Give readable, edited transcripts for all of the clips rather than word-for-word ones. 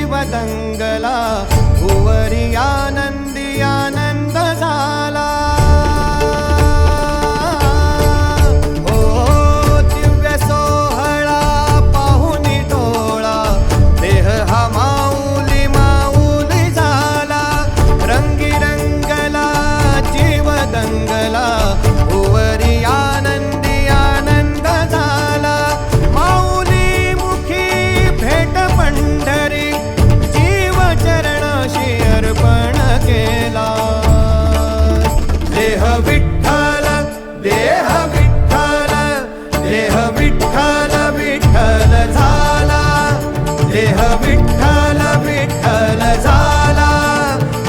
जीव दंगला, भुवरी आनंदी आनंद झाला। देह विठ्ठल विठ्ठल झाला,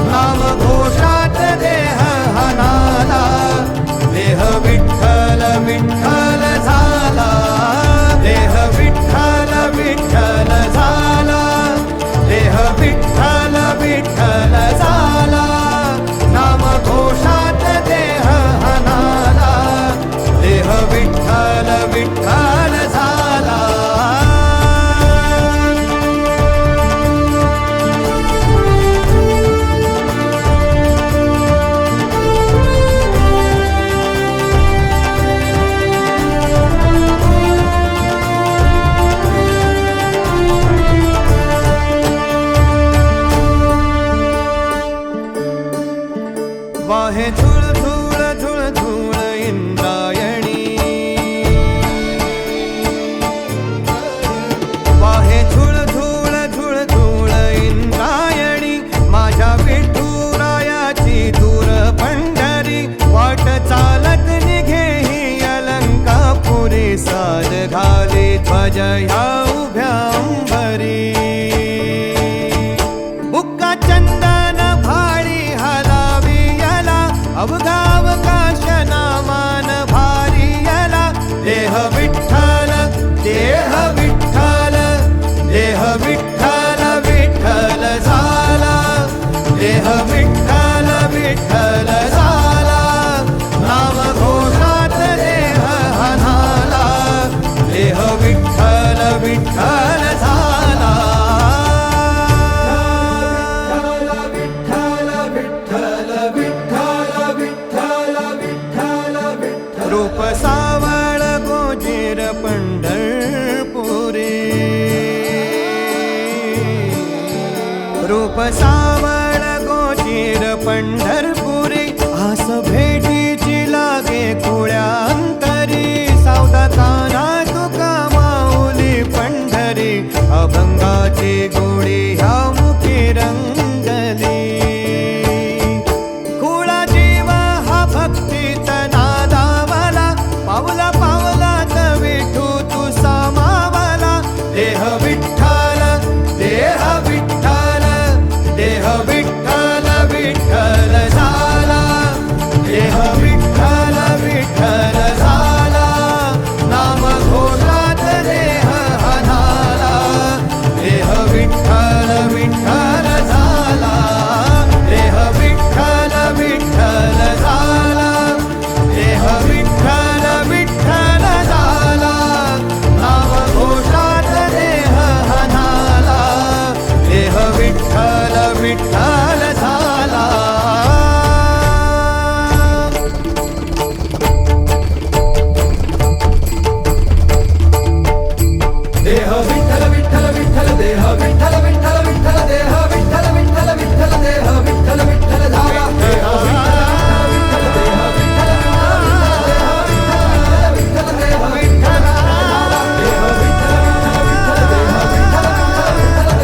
नाम घोषात देह हनाला। देह विठ्ठल विठ्ठल झाला, देह विठ्ठल विठ्ठल झाला, देह विठ्ठल विठ्ठल झाला, नाम घोषात देह हनाला। देह विठ्ठल विठ्ठल झाला। वाहे झुळ झुळ झुळ झुळ इंद्रायणी, वाहे झुळ झुळ झुळ झुळ इंद्रायणी, माझ्या विठुरायाची दूर पंढरी। वाट चालत निघे ही अलंकापुरी, साज घाली ध्वज ह्या उभ्या अंबरी। बुक्का चंदन भाळी अवगावकाश नामान भारी यला। देह विठ्ठल देह विठ्ठल, देह विठ्ठल विठ्ठल झाला, देह विठ्ठल विठ्ठल झाला, नाम घोषात देह हनाला। देह विठ्ठल विठ्ठल झाला। रूप सावळ गोजीर पंढरपुरी, रूप सावळ गोजीर पंढरपुरी, आस भेटीची लागे खुळ्या अंतरी। सावधा काना तुका माऊली पंढरी, अभंगाची